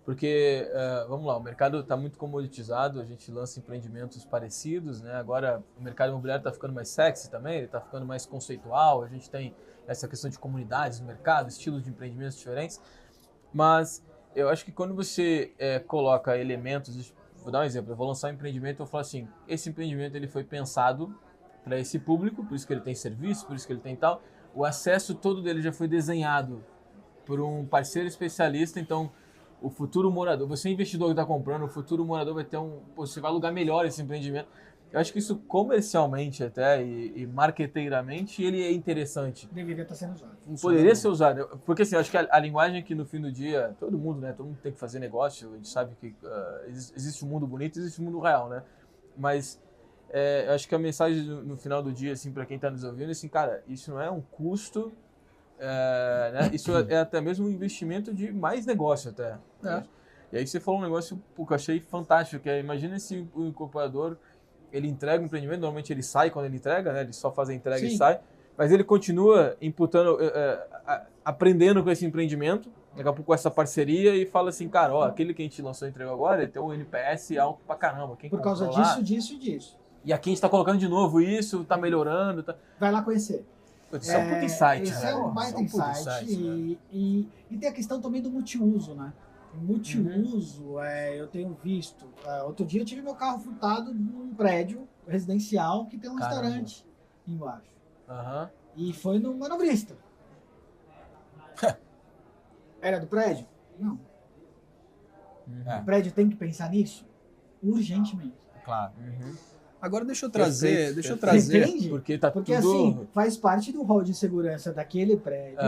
porque, vamos lá, o mercado está muito comoditizado, a gente lança empreendimentos parecidos, né? Agora o mercado imobiliário está ficando mais sexy também, ele está ficando mais conceitual, a gente tem essa questão de comunidades no mercado, estilos de empreendimentos diferentes, mas eu acho que quando você coloca elementos, vou dar um exemplo, eu vou lançar um empreendimento, eu falo assim, esse empreendimento ele foi pensado para esse público, por isso que ele tem serviço, por isso que ele tem tal, o acesso todo dele já foi desenhado por um parceiro especialista, então o futuro morador, você investidor que está comprando, o futuro morador vai ter você vai alugar melhor esse empreendimento. Eu acho que isso comercialmente até e marqueteiramente ele é interessante. Deveria estar sendo usado. Poderia ser usado, porque assim, eu acho que a linguagem que no fim do dia, todo mundo, né, todo mundo tem que fazer negócio, a gente sabe que existe um mundo bonito, existe um mundo real, né, mas eu acho que a mensagem no final do dia, assim, para quem está nos ouvindo, assim, cara, isso não é um custo, né, isso é até mesmo um investimento de mais negócio até. Né? E aí você falou um negócio que eu achei fantástico, que é, imagina se o incorporador, ele entrega um empreendimento, normalmente ele sai quando ele entrega, né? Ele só faz a entrega e sai, mas ele continua imputando, aprendendo com esse empreendimento, daqui a pouco com essa parceria e fala assim, cara, ó, aquele que a gente lançou e entregou agora, ele tem um NPS alto pra caramba. Quem por causa comprou lá, disso e disso. E aqui a gente tá colocando de novo isso, tá melhorando. Tá... Vai lá conhecer. Isso é um puta insight, Esse velho. é um baita Isso é um puta insight. E tem a questão também do multiuso, né? O multiuso, eu tenho visto. Outro dia eu tive meu carro furtado num prédio residencial que tem um Caramba. restaurante embaixo. Aham. E foi no manobrista. Era do prédio? Não. O prédio tem que pensar nisso urgentemente. Claro. Uhum. Agora deixa eu Perfeito, trazer, perfeito. Entende? Porque tá Porque tudo... assim, faz parte do hall de segurança daquele prédio.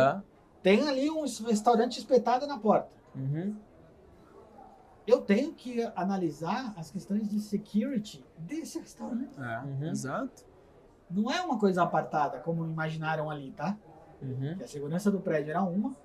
Tem ali um restaurante espetado na porta. Uhum. Eu tenho que analisar as questões de security desse restaurante. Uhum. Exato. Não é uma coisa apartada, como imaginaram ali, tá? Uhum. Que a segurança do prédio era uma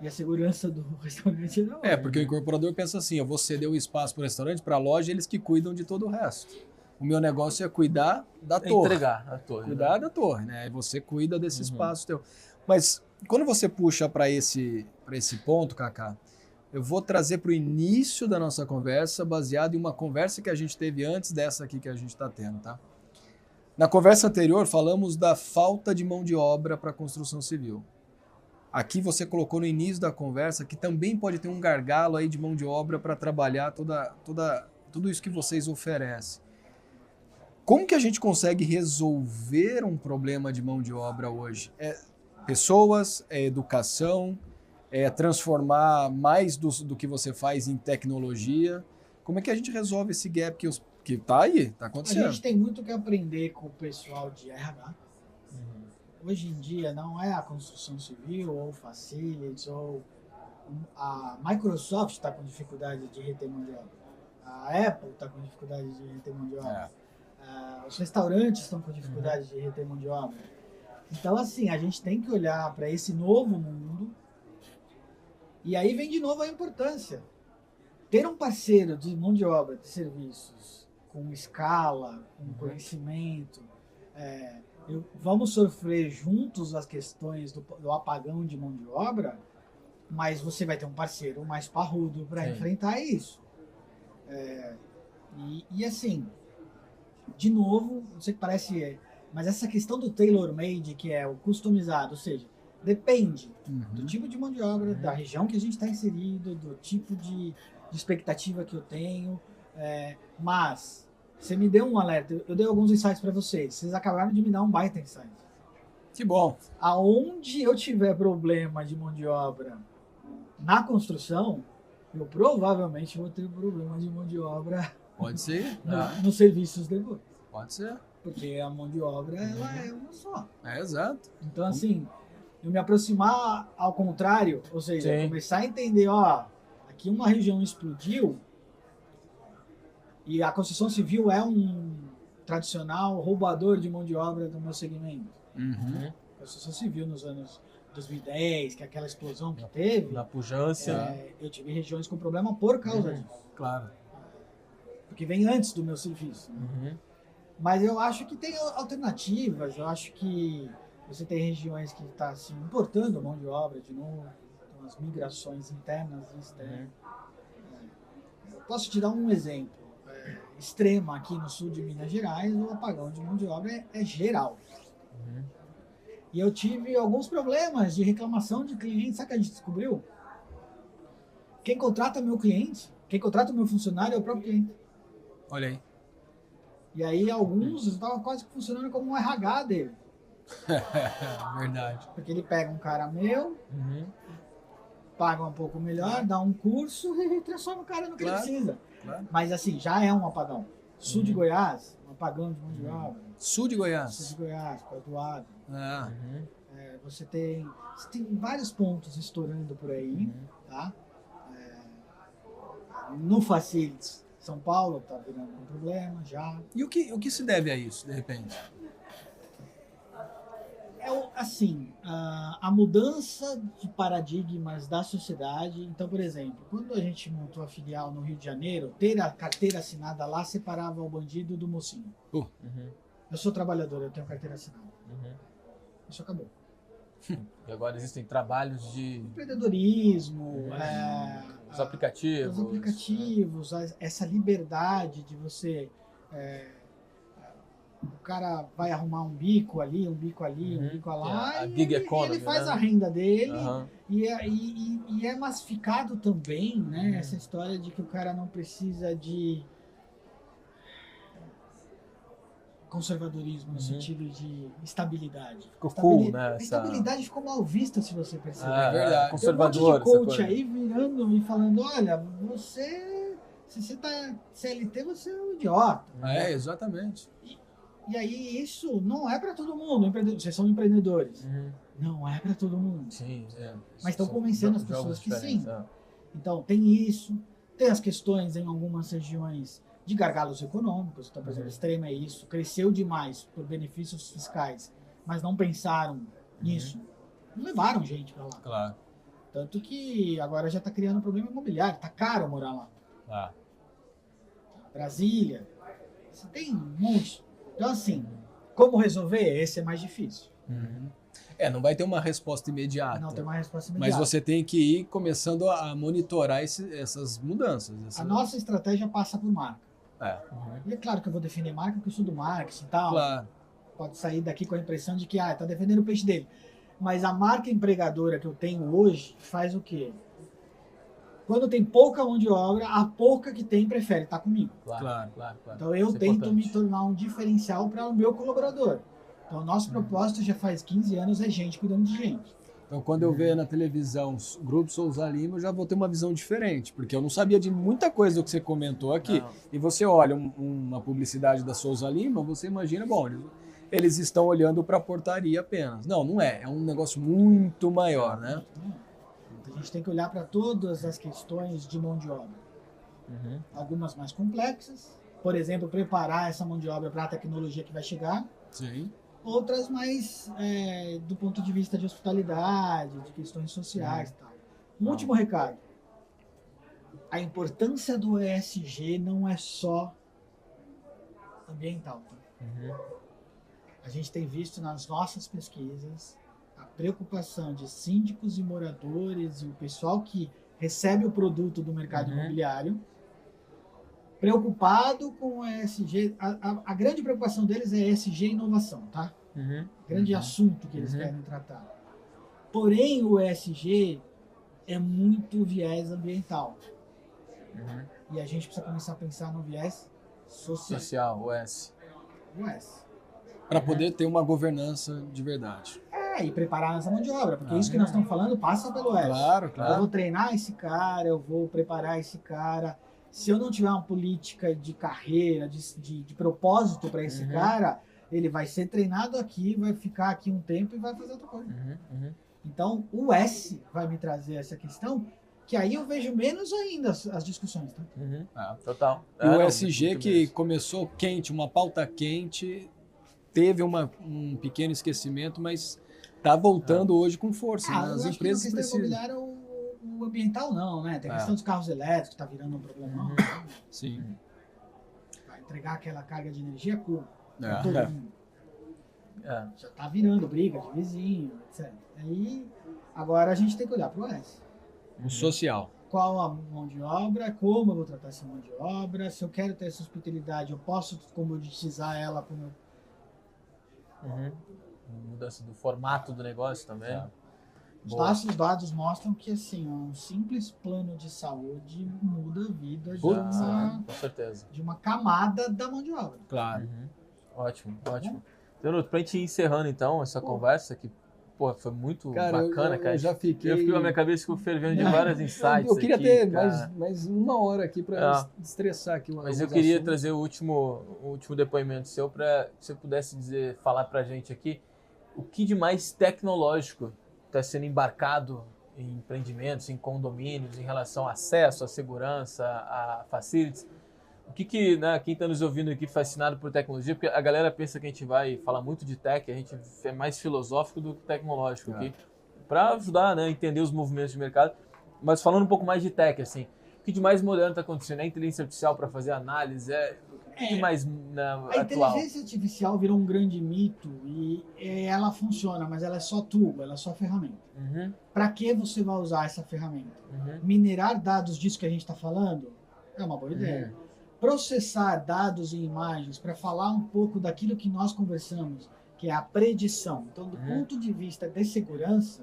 e a segurança do restaurante era outra. Porque o incorporador pensa assim, eu vou ceder o espaço para o restaurante, para a loja, eles que cuidam de todo o resto. O meu negócio é cuidar da torre. Entregar a torre. Cuidar da torre, né? E você cuida desse espaço teu. Mas quando você puxa para esse ponto, Kaká, eu vou trazer para o início da nossa conversa, baseado em uma conversa que a gente teve antes dessa aqui que a gente está tendo, tá? Na conversa anterior, falamos da falta de mão de obra para a construção civil. Aqui você colocou no início da conversa que também pode ter um gargalo aí de mão de obra para trabalhar tudo isso que vocês oferecem. Como que a gente consegue resolver um problema de mão de obra hoje? Pessoas, educação, transformar mais do que você faz em tecnologia. Como é que a gente resolve esse gap que tá aí, tá A acontecendo? gente tem muito que aprender com o pessoal de RH. Hoje em dia não é a construção civil ou facilities ou a Microsoft está com dificuldade de reter mão de obra. A Apple está com dificuldade de reter mão de obra. Os restaurantes estão com dificuldade de reter mão de obra. Então, assim, a gente tem que olhar para esse novo mundo e aí vem de novo a importância. Ter um parceiro de mão de obra, de serviços, com escala, com conhecimento, vamos sofrer juntos as questões do apagão de mão de obra, mas você vai ter um parceiro mais parrudo para enfrentar isso. E assim, de novo, não sei que parece, mas essa questão do tailor-made, que é o customizado, ou seja, depende do tipo de mão de obra, da região que a gente está inserido, do tipo de expectativa que eu tenho, mas você me deu um alerta, eu dei alguns insights para vocês acabaram de me dar um baita insight. Que bom. Aonde eu tiver problema de mão de obra na construção, eu provavelmente vou ter problema de mão de obra Pode ser. nos serviços depois. Pode ser. Porque a mão de obra, ela é uma só. É, exato. Então, assim, eu me aproximar ao contrário, ou seja, Sim. começar a entender, ó, aqui uma região explodiu e a construção civil é um tradicional roubador de mão de obra do meu segmento. Uhum. A construção civil nos anos 2010, que é aquela explosão que teve, Na pujança. eu tive regiões com problema por causa disso. Claro. Porque vem antes do meu serviço. Né? Uhum. Mas eu acho que tem alternativas, eu acho que você tem regiões que estão se importando mão de obra de novo, então as migrações internas e externas. Eu posso te dar um exemplo extremo aqui no sul de Minas Gerais, o apagão de mão de obra é geral. E eu tive alguns problemas de reclamação de clientes, sabe o que a gente descobriu? Quem contrata meu cliente, quem contrata o meu funcionário é o próprio cliente. Olha aí. E aí alguns estavam quase que funcionando como um RH dele. Verdade. Porque ele pega um cara meu, Uhum. paga um pouco melhor, dá um curso e transforma o cara no que ele Claro. precisa. Claro. Mas assim, já é um apagão. Sul de Goiás, um apagão de mão de obra. Sul de Sul Goiás. de Goiás, Perdoado. Ah, Uhum. Você tem vários pontos estourando por aí, tá? No Facilities, São Paulo tá virando um problema já. e o que se deve a isso, de repente? Assim, a mudança de paradigmas da sociedade. Então, por exemplo, quando a gente montou a filial no Rio de Janeiro, ter a carteira assinada lá separava o bandido do mocinho. Uhum. Eu sou trabalhador, eu tenho carteira assinada. Uhum. Isso acabou. E agora existem trabalhos de Empreendedorismo, os aplicativos. os aplicativos, essa liberdade de você... o cara vai arrumar um bico ali, um bico ali, um bico lá, A e gig ele economy, faz né? a renda dele. Aham. E é massificado também, né? Essa história de que o cara não precisa de conservadorismo no sentido de estabilidade. Ficou cool, né, A essa- estabilidade ficou mal vista, se você perceber. Ah, verdade. Tem um monte Conservador. de essa coach coisa. aí virando e falando, olha, se você tá CLT, você é um idiota. É, exatamente. E aí isso não é para todo mundo. Vocês são empreendedores. Uhum. Não é para todo mundo. Sim, é. Mas estão São convencendo as jogos pessoas que diferentes, sim. é. Então, tem isso. Tem as questões em algumas regiões de gargalos econômicos. Então, por exemplo, Extrema é isso. Cresceu demais por benefícios fiscais, mas não pensaram nisso. Não levaram gente para lá. Claro. Tanto que agora já está criando problema imobiliário. Está caro morar lá. Ah. Brasília. Você tem um monte. Então, assim, como resolver? Esse é mais difícil. Não vai ter uma resposta imediata. Não tem uma resposta Mas imediata. você tem que ir começando a monitorar essas mudanças. A nossa estratégia passa por marca. É, E é claro que eu vou defender marca, porque eu sou do marketing e tal. claro. Pode sair daqui com a impressão de que tá defendendo o peixe dele. Mas a marca empregadora que eu tenho hoje faz o quê? Quando tem pouca mão de obra, a pouca que tem prefere estar comigo. Claro. Então eu Isso é tento importante. me tornar um diferencial para o meu colaborador. Então o nosso propósito já faz 15 anos é gente cuidando de gente. Então, quando eu ver na televisão o Grupo Souza Lima, eu já vou ter uma visão diferente, porque eu não sabia de muita coisa do que você comentou aqui. Não. E você olha uma publicidade da Souza Lima, você imagina, bom, eles estão olhando para a portaria apenas. Não, não é. É um negócio muito maior, né? Então, a gente tem que olhar para todas as questões de mão de obra. Algumas mais complexas. Por exemplo, preparar essa mão de obra para a tecnologia que vai chegar. Sim. Outras mais do ponto de vista de hospitalidade, de questões sociais e tal. Um último recado. A importância do ESG não é só ambiental. Tá? A gente tem visto nas nossas pesquisas a preocupação de síndicos e moradores e o pessoal que recebe o produto do mercado imobiliário preocupado com o ESG. A grande preocupação deles é ESG e inovação, tá? Grande assunto que eles querem tratar. Porém, o ESG é muito viés ambiental. E a gente precisa começar a pensar no viés social. Social, o S. O S. Para poder ter uma governança de verdade. E preparar essa mão de obra, porque isso que nós estamos falando passa pelo S. Claro. Eu vou treinar esse cara, eu vou preparar esse cara. Se eu não tiver uma política de carreira, de propósito para esse cara, ele vai ser treinado aqui, vai ficar aqui um tempo e vai fazer outra coisa. Então, o S vai me trazer essa questão, que aí eu vejo menos ainda as discussões. Tá? Total. E o SG que começou quente, uma pauta quente, teve um pequeno esquecimento, mas está voltando hoje com força. Né? As empresas precisam. O ambiental não, né? Tem a questão dos carros elétricos, está virando um problema. Sim. Vai entregar aquela carga de energia curta. Já está virando briga de vizinho, etc. Aí, agora a gente tem que olhar para o S. O social. Qual a mão de obra, como eu vou tratar essa mão de obra, se eu quero ter essa hospitalidade, eu posso comoditizar ela para o meu... Mudança do formato do negócio também. Os dados mostram que assim, um simples plano de saúde muda a vida com certeza. de uma camada da mão de obra. Claro. Ótimo. Leonardo, pra gente ir encerrando então essa conversa, que foi muito bacana, cara. Eu já fiquei... Eu fiquei com a minha cabeça fervendo de vários insights. Eu queria aqui, ter cara. mais uma hora aqui para estressar aqui. Mas eu queria trazer o último depoimento seu para que você pudesse falar pra gente aqui o que de mais tecnológico está sendo embarcado em empreendimentos, em condomínios, em relação a acesso, a segurança, a facilities. O que quem está nos ouvindo aqui fascinado por tecnologia, porque a galera pensa que a gente vai falar muito de tech, a gente é mais filosófico do que tecnológico aqui, para ajudar, né, a entender os movimentos de mercado. Mas falando um pouco mais de tech, assim, o que de mais moderno está acontecendo? É a inteligência artificial para fazer análise? O que de mais A atual? inteligência artificial virou um grande mito e ela funciona, mas ela é só tubo, ela é só ferramenta. Para que você vai usar essa ferramenta? Minerar dados disso que a gente está falando é uma boa ideia. Processar dados e imagens para falar um pouco daquilo que nós conversamos, que é a predição. Então, do ponto de vista de segurança,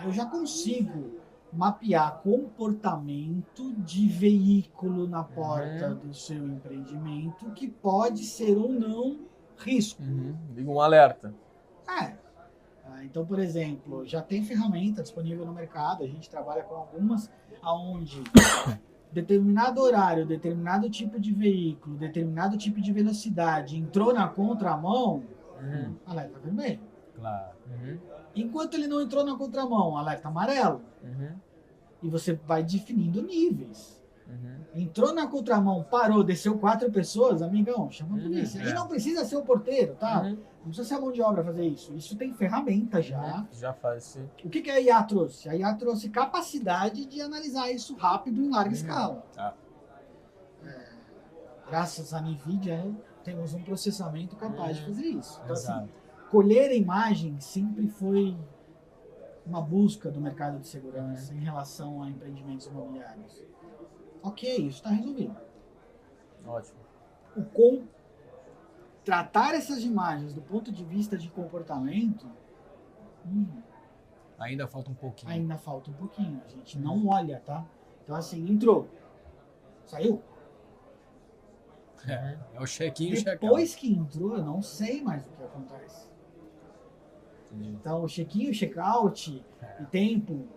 eu já consigo mapear comportamento de veículo na porta do seu empreendimento que pode ser ou não risco. Liga um alerta. Então, por exemplo, já tem ferramenta disponível no mercado, a gente trabalha com algumas onde determinado horário, determinado tipo de veículo, determinado tipo de velocidade entrou na contramão, alerta vermelho. Claro. Enquanto ele não entrou na contramão, alerta amarelo. E você vai definindo níveis. Entrou na contramão, parou, desceu 4 pessoas, amigão, chama a polícia. E não precisa ser o porteiro, tá? Não precisa ser a mão de obra fazer isso. Isso tem ferramenta já. Já faz, sim. O que a IA trouxe? A IA trouxe capacidade de analisar isso rápido em larga escala. Graças à NVIDIA, temos um processamento capaz de fazer isso. Então, assim, colher imagem sempre foi uma busca do mercado de segurança em relação a empreendimentos imobiliários. Ok, isso está resolvido. Ótimo. Tratar essas imagens do ponto de vista de comportamento, ainda falta um pouquinho. Ainda falta um pouquinho. A gente não olha, tá? Então, assim, entrou. Saiu? É o check-in e o check-out. Depois que entrou, eu não sei mais o que acontece. Então, o check-in, o check-out e tempo,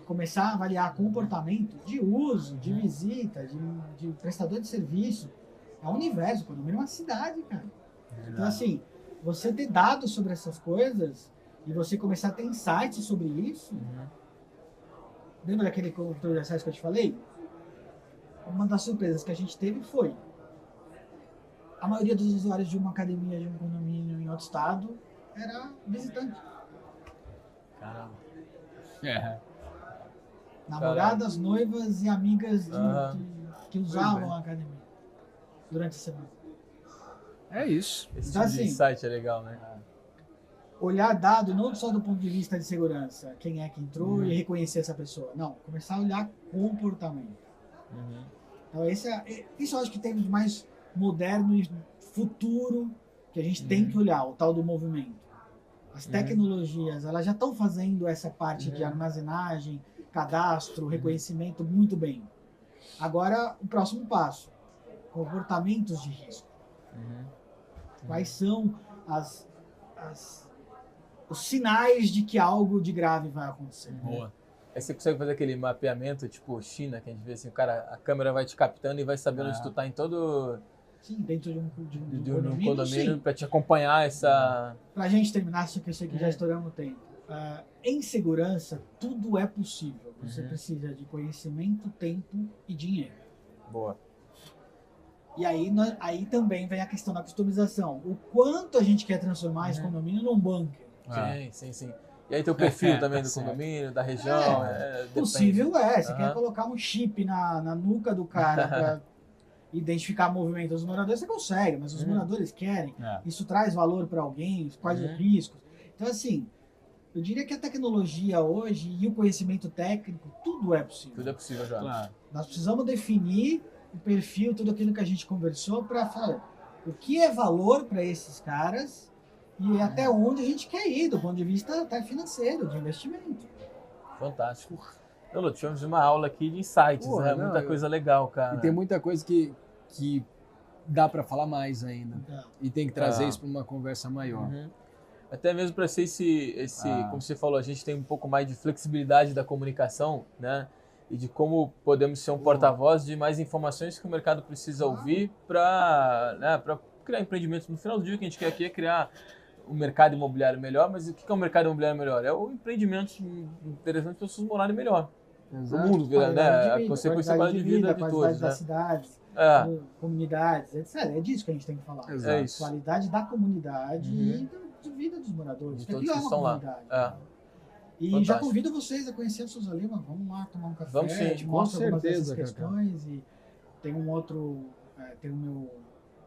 começar a avaliar comportamento de uso, de visita, de prestador de serviço. É um universo, quando é uma cidade, cara. Então, assim, você ter dados sobre essas coisas e você começar a ter insights sobre isso. Lembra daquele controle de acesso que eu te falei? Uma das surpresas que a gente teve foi a maioria dos usuários de uma academia, de um condomínio em outro estado era visitante. Caramba. Namoradas, noivas e amigas que usavam a academia durante a semana. É isso. Esse Então, tipo de assim, insight é legal, né? Olhar dado não só do ponto de vista de segurança, quem é que entrou e reconhecer essa pessoa. Não, começar a olhar comportamento. Então, isso eu acho que tem de mais moderno e futuro que a gente tem que olhar, o tal do movimento. As tecnologias, elas já estão fazendo essa parte de armazenagem, cadastro, reconhecimento muito bem. Agora, o próximo passo, comportamentos de risco. Quais são os sinais de que algo de grave vai acontecer. Boa. Aí você consegue fazer aquele mapeamento, tipo China, que a gente vê assim, o cara, a câmera vai te captando e vai sabendo onde tu tá em todo Sim, dentro de um um condomínio, condomínio sim. para te acompanhar essa... Pra gente terminar, porque eu sei que já estouramos o tempo. Em segurança, tudo é possível. Você precisa de conhecimento, tempo e dinheiro. Boa. E aí também vem a questão da customização. O quanto a gente quer transformar esse condomínio num bunker. Sim. E aí tem o perfil também do Certo. condomínio, da região. Depende. Possível é. Você Aham. quer colocar um chip na nuca do cara para identificar movimento dos moradores, você consegue, mas os moradores querem. Isso traz valor para alguém, quais os riscos. Então, assim, eu diria que a tecnologia hoje e o conhecimento técnico, tudo é possível. Tudo é possível já. Claro. Nós precisamos definir o perfil, tudo aquilo que a gente conversou para falar o que é valor para esses caras e até onde a gente quer ir, do ponto de vista até financeiro, de investimento. Fantástico. Então, Lu, tivemos uma aula aqui de insights, Pô, né? não, Muita coisa legal, cara. E tem muita coisa que dá para falar mais ainda. Então, E tem que trazer isso para uma conversa maior. Até mesmo para ser como você falou, a gente tem um pouco mais de flexibilidade da comunicação, né? E de como podemos ser um porta-voz de mais informações que o mercado precisa ouvir para criar empreendimentos. No final do dia, o que a gente quer aqui é criar um mercado imobiliário melhor, mas o que é um mercado imobiliário melhor? É o empreendimento interessante para as pessoas morarem melhor. O mundo, né? A consequência de vida de todos, qualidade né? das cidades, comunidades, etc. É disso que a gente tem que falar. É isso. Qualidade da comunidade e de vida dos moradores. De Porque todos aquilo que é uma estão lá. comunidade. E Fantástico. já convido vocês a conhecer a Souza Lima. Vamos lá tomar um café. Vamos sim, te com mostro algumas dessas certeza, Cacá. questões. E tem um outro, tem o meu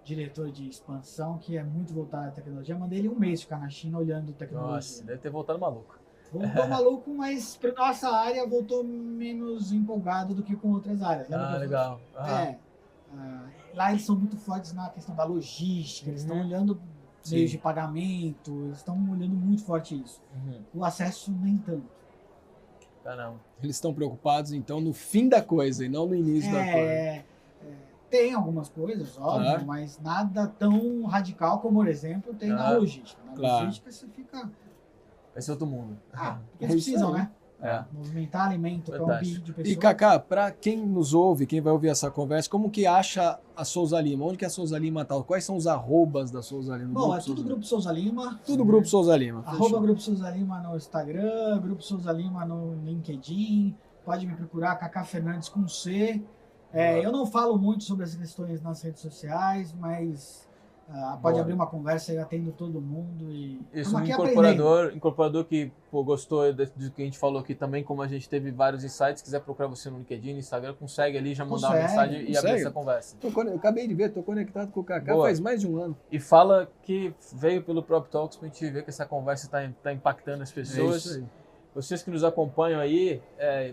diretor de expansão que é muito voltado à tecnologia. Mandei ele um mês ficar na China olhando tecnologia. Nossa, deve ter voltado maluco. Voltou maluco, mas para nossa área voltou menos empolgado do que com outras áreas. Lembra que eu Legal. falei? Lá eles são muito fortes na questão da logística, eles estão olhando meios de pagamento, eles estão olhando muito forte isso. O acesso nem tanto. Caramba. Eles estão preocupados, então, no fim da coisa e não no início da coisa. Tem algumas coisas, óbvio, Claro. mas nada tão radical como, por exemplo, tem na logística. Na Claro. logística você fica... Vai ser outro mundo. Porque eles precisam, né? É. Movimentar alimento para um Fantástico. bilhão de pessoas. E, Cacá, para quem nos ouve, quem vai ouvir essa conversa, como que acha a Souza Lima? Onde que a Souza Lima está? Quais são os arrobas da Souza Lima? Bom, é tudo Grupo Souza Lima. Tudo Grupo Souza Lima. @ Grupo Souza Lima no Instagram, Grupo Souza Lima no LinkedIn. Pode me procurar, Cacá Fernandes com C. Eu não falo muito sobre essas questões nas redes sociais, mas pode abrir uma conversa e eu atendo todo mundo. E Isso, um aqui incorporador que gostou do que a gente falou aqui também, como a gente teve vários insights, quiser procurar você no LinkedIn, no Instagram, consegue ali já mandar uma mensagem e abrir essa conversa. Eu acabei de ver, estou conectado com o Cacá Boa. faz mais de um ano. E fala que veio pelo Prop Talks pra gente ver que essa conversa está impactando as pessoas. É isso aí. Vocês que nos acompanham aí,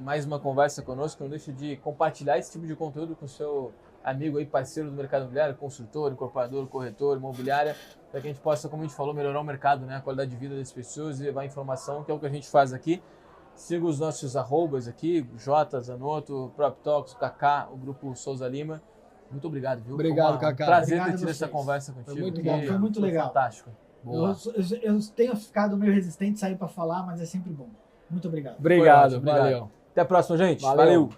mais uma conversa conosco, não deixe de compartilhar esse tipo de conteúdo com o seu amigo aí, parceiro do mercado imobiliário, construtor, incorporador, corretor, imobiliária, para que a gente possa, como a gente falou, melhorar o mercado, né? A qualidade de vida das pessoas e levar informação, que é o que a gente faz aqui. Siga os nossos arrobas aqui, J, Zanotto, Prop Talks, o Kaká, o Grupo Souza Lima. Muito obrigado, viu? Obrigado, Foi Cacá. prazer Obrigado ter tido a essa vocês. conversa contigo. muito que bom, foi muito legal. Fantástico. Eu tenho ficado meio resistente a sair para falar, mas é sempre bom. Muito obrigado. Obrigado, Foi ótimo, valeu. Até a próxima, gente. Valeu. Valeu.